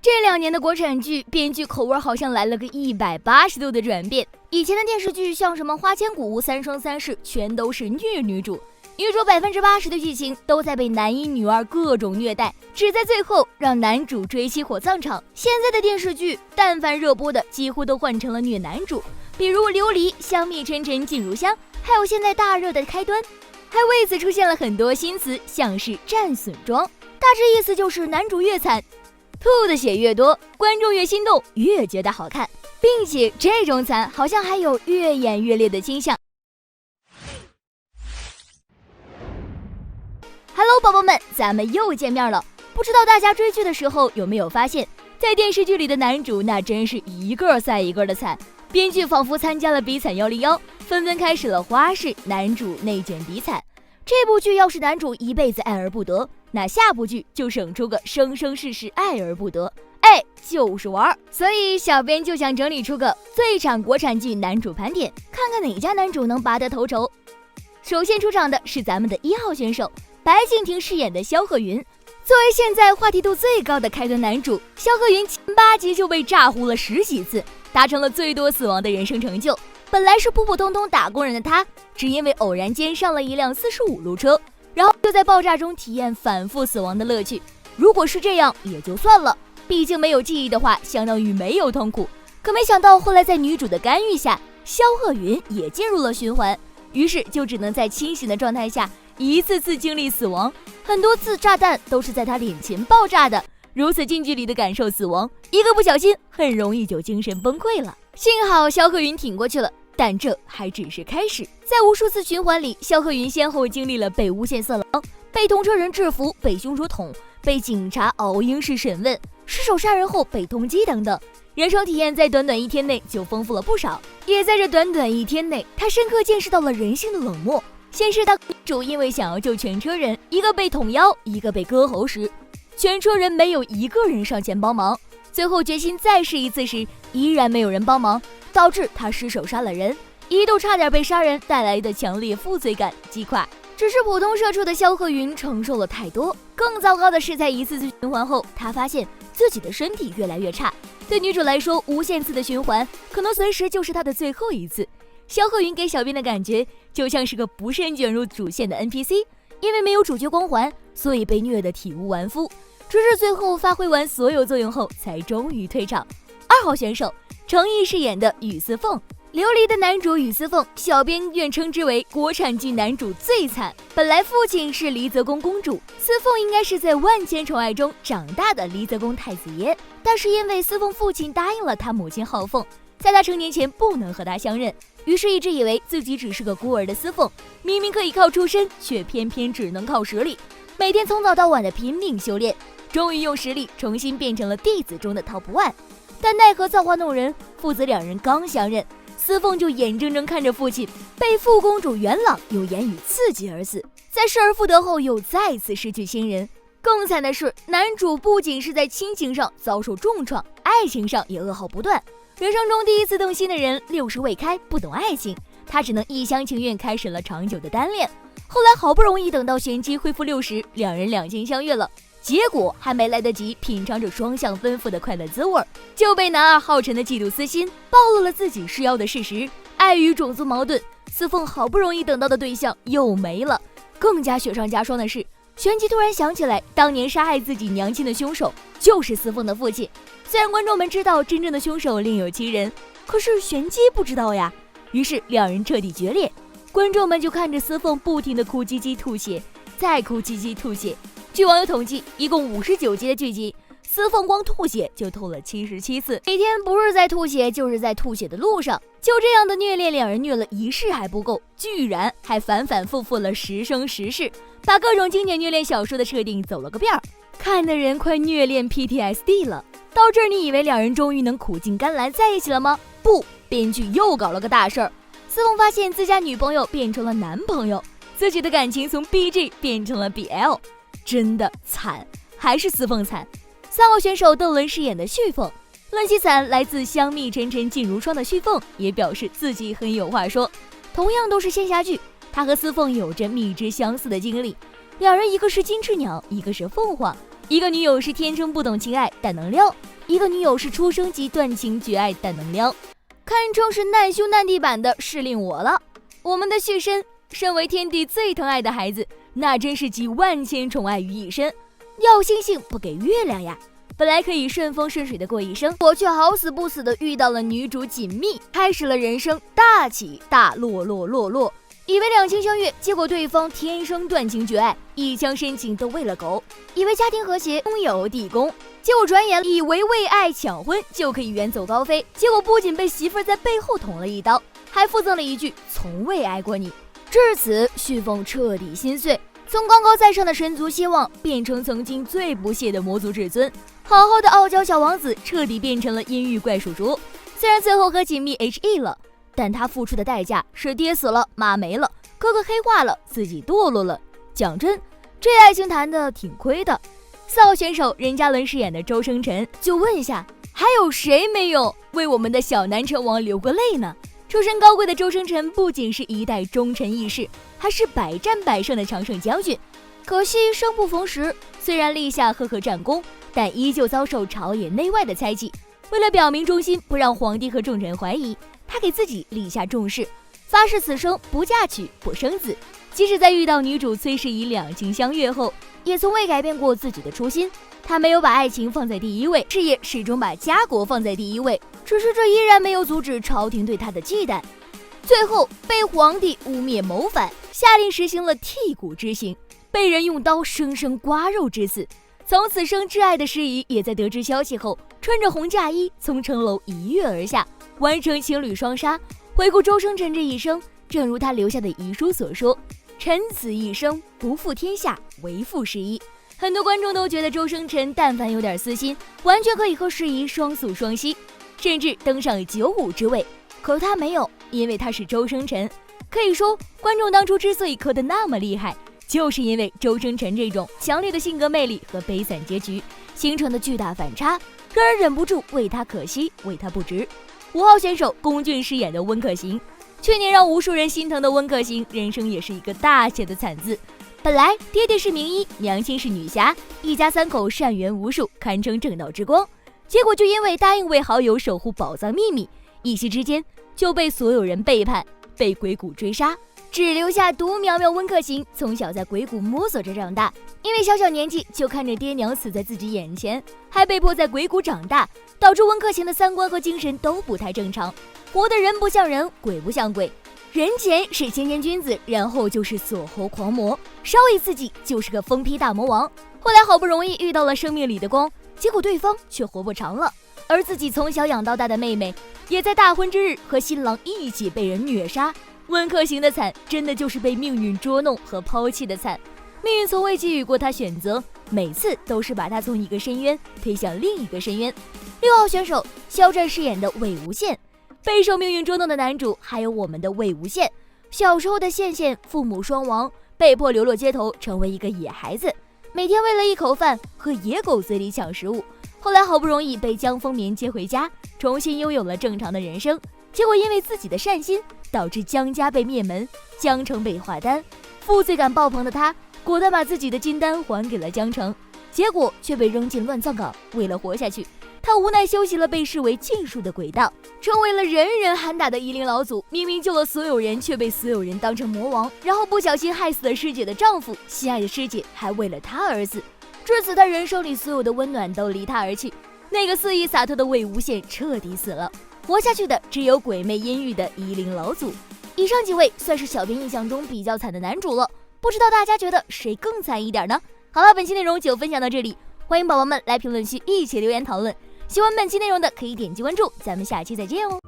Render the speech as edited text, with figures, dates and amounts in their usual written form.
这2年的国产剧编剧口味好像来了个180度的转变。以前的电视剧像什么《花千骨》《三生三世》，全都是虐女主，女主80%的剧情都在被男一女二各种虐待，只在最后让男主追妻火葬场。现在的电视剧但凡热播的几乎都换成了虐男主，比如《琉璃》《香蜜沉沉烬如香》，还有现在大热的《开端》，还为此出现了很多新词，像是战损妆，大致意思就是男主越惨，吐的血越多，观众越心动，越觉得好看，并且这种惨好像还有越演越烈的倾向。Hello， 宝宝们，咱们又见面了。不知道大家追剧的时候有没有发现，在电视剧里的男主那真是一个赛一个的惨，编剧仿佛参加了比惨101，纷纷开始了花式男主内卷比惨。这部剧要是男主一辈子爱而不得，那下部剧就省出个生生世世爱而不得，就是玩。所以小编就想整理出个最惨国产剧男主盘点，看看哪家男主能拔得头筹。首先出场的是咱们的1号选手白敬亭饰演的萧鹤云。作为现在话题度最高的开端男主，萧鹤云前8集就被炸呼了10几次，达成了最多死亡的人生成就。本来是普普通通打工人的他，只因为偶然间上了一辆45路车，然后就在爆炸中体验反复死亡的乐趣。如果是这样也就算了，毕竟没有记忆的话，相当于没有痛苦。可没想到后来在女主的干预下，萧鹤云也进入了循环，于是就只能在清醒的状态下一次次经历死亡，很多次炸弹都是在他脸前爆炸的，如此近距离的感受死亡，一个不小心很容易就精神崩溃了。幸好萧鹤云挺过去了，但这还只是开始。在无数次循环里，萧鹤云先后经历了被诬陷色狼、被同车人制服、被凶手捅、被警察熬鹰式审问、失手杀人后被通缉等等，人生体验在短短1天内就丰富了不少。也在这短短1天内，他深刻见识到了人性的冷漠。先是当女主因为想要救全车人，一个被捅腰，一个被割喉时，全车人没有一个人上前帮忙，最后决心再试一次时，依然没有人帮忙，导致他失手杀了人，一度差点被杀人带来的强烈负罪感击垮。只是普通社畜的萧鹤云承受了太多，更糟糕的是，在一次次循环后，他发现自己的身体越来越差。对女主来说，无限次的循环可能随时就是她的最后一次。萧鹤云给小编的感觉就像是个不慎卷入主线的 NPC， 因为没有主角光环，所以被虐得体无完肤，直至最后发挥完所有作用后才终于退场。2号选手程毅饰演的雨丝凤。琉璃的男主雨丝凤，小编愿称之为国产剧男主最惨。本来父亲是黎泽公公主，丝凤应该是在万千宠爱中长大的黎泽公太子爷，但是因为丝凤父亲答应了他母亲浩凤，在他成年前不能和他相认，于是一直以为自己只是个孤儿的丝凤，明明可以靠出身，却偏偏只能靠实力，每天从早到晚的拼命修炼，终于用实力重新变成了弟子中的 top 1。但奈何造化弄人，父子2人刚相认，丝凤就眼睁睁看着父亲被副公主元朗用言语刺激而死，在失而复得后又再次失去亲人。更惨的是，男主不仅是在亲情上遭受重创，爱情上也噩耗不断。人生中第一次动心的人60未开，不懂爱情，他只能一厢情愿开始了长久的单恋。后来好不容易等到玄机恢复60，两人两情相悦了，结果还没来得及品尝着双向奔赴的快乐滋味，就被男二浩辰的嫉妒私心暴露了自己是妖的事实。碍于种族矛盾，丝凤好不容易等到的对象又没了。更加雪上加霜的是，玄机突然想起来，当年杀害自己娘亲的凶手就是丝凤的父亲。虽然观众们知道真正的凶手另有其人，可是玄机不知道呀。于是两人彻底决裂，观众们就看着丝凤不停地哭唧唧吐血，再哭唧唧吐血。据网友统计，一共59集的剧集，丝凤光吐血就吐了77次，每天不是在吐血就是在吐血的路上。就这样的虐恋，两人虐了1世还不够，居然还反反复复了10生10世，把各种经典虐恋小说的设定走了个遍儿，看的人快虐恋 PTSD 了。到这儿你以为两人终于能苦尽甘来在一起了吗？不，编剧又搞了个大事儿。丝凤发现自家女朋友变成了男朋友，自己的感情从 BG 变成了 BL， 真的惨，还是丝凤惨。3号选手邓伦饰演的旭凤，论起惨，来自香蜜沉沉烬如霜的旭凤也表示自己很有话说。同样都是仙侠剧，他和丝凤有着蜜汁相似的经历，两人一个是金翅鸟，一个是凤凰，一个女友是天生不懂情爱但能撩，一个女友是出生即断情绝爱但能撩，堪称是难兄难弟版的是令我了。我们的旭升身为天帝最疼爱的孩子，那真是集万千宠爱于一身，要星星不给月亮呀。本来可以顺风顺水的过一生，我却好死不死的遇到了女主锦觅，开始了人生大起大落落。以为两情相悦，结果对方天生断情绝爱，一腔深情都喂了狗；以为家庭和谐，兄友弟恭，结果转眼以为为爱抢婚就可以远走高飞，结果不仅被媳妇儿在背后捅了一刀，还附赠了一句从未爱过你。至此，旭凤彻底心碎，从高高在上的神族希望变成曾经最不屑的魔族至尊，好好的傲娇小王子彻底变成了阴郁怪叔叔。虽然最后和锦觅 HE 了，但他付出的代价是爹死了，妈没了，哥哥黑化了，自己堕落了。讲真，这爱情谈的挺亏的。4号选手任嘉伦饰演的周生辰，就问一下，还有谁没有为我们的小南城王流过泪呢？出身高贵的周生辰不仅是一代忠臣义士，还是百战百胜的常胜将军。可惜生不逢时，虽然立下赫赫战功，但依旧遭受朝野内外的猜忌。为了表明忠心，不让皇帝和众人怀疑，他给自己立下重誓，发誓此生不嫁娶不生子。即使在遇到女主崔氏仪两情相悦后，也从未改变过自己的初心。他没有把爱情放在第一位，事业始终把家国放在第一位，只是这依然没有阻止朝廷对他的忌惮。最后被皇帝污蔑谋反，下令实行了剔骨之刑，被人用刀生生刮肉致死。从此生挚爱的诗仪也在得知消息后，穿着红嫁衣从城楼一跃而下，完成情侣双杀。回顾周生辰这一生，正如他留下的遗书所说，臣此一生不负天下，唯负诗仪。很多观众都觉得周生辰但凡有点私心，完全可以和诗仪双宿双栖，甚至登上95之位。可他没有，因为他是周生辰。可以说，观众当初之所以磕得那么厉害，就是因为周生辰这种强烈的性格魅力和悲惨结局形成的巨大反差，让人忍不住为他可惜，为他不值。5号选手龚俊饰演的温客行，去年让无数人心疼的温客行，人生也是一个大写的惨字。本来爹爹是名医，娘亲是女侠，一家3口善缘无数，堪称正道之光。结果就因为答应为好友守护宝藏秘密，一夕之间就被所有人背叛，被鬼谷追杀，只留下独苗苗温客行从小在鬼谷摸索着长大。因为小年纪就看着爹娘死在自己眼前，还被迫在鬼谷长大，导致温客行的3观和精神都不太正常，活得人不像人，鬼不像鬼。人前是谦谦君子，然后就是锁喉狂魔，稍一刺激就是个疯批大魔王。后来好不容易遇到了生命里的光，结果对方却活不长了，而自己从小养到大的妹妹也在大婚之日和新郎一起被人虐杀。温客行的惨真的就是被命运捉弄和抛弃的惨，命运从未给予过他选择，每次都是把他从一个深渊推向另一个深渊。6号选手肖战饰演的魏无羡，备受命运捉弄的男主还有我们的魏无羡。小时候的羡羡父母双亡，被迫流落街头，成为一个野孩子，每天为了一口饭和野狗嘴里抢食物。后来好不容易被江丰眠接回家，重新拥有了正常的人生。结果因为自己的善心，导致江家被灭门，江城被划单。负罪感爆棚的他果断把自己的金丹还给了江城，结果却被扔进乱葬岗。为了活下去，他无奈修习了被视为禁术的鬼道，成为了人人喊打的夷陵老祖。明明救了所有人，却被所有人当成魔王，然后不小心害死了师姐的丈夫，心爱的师姐还为了他而死。至此他人生里所有的温暖都离他而去，那个肆意洒脱的魏无羡彻底死了，活下去的只有鬼魅阴郁的夷陵老祖。以上几位算是小编印象中比较惨的男主了，不知道大家觉得谁更惨一点呢？好了，本期内容就分享到这里，欢迎宝宝们来评论区一起留言讨论。喜欢本期内容的可以点击关注，咱们下期再见哦。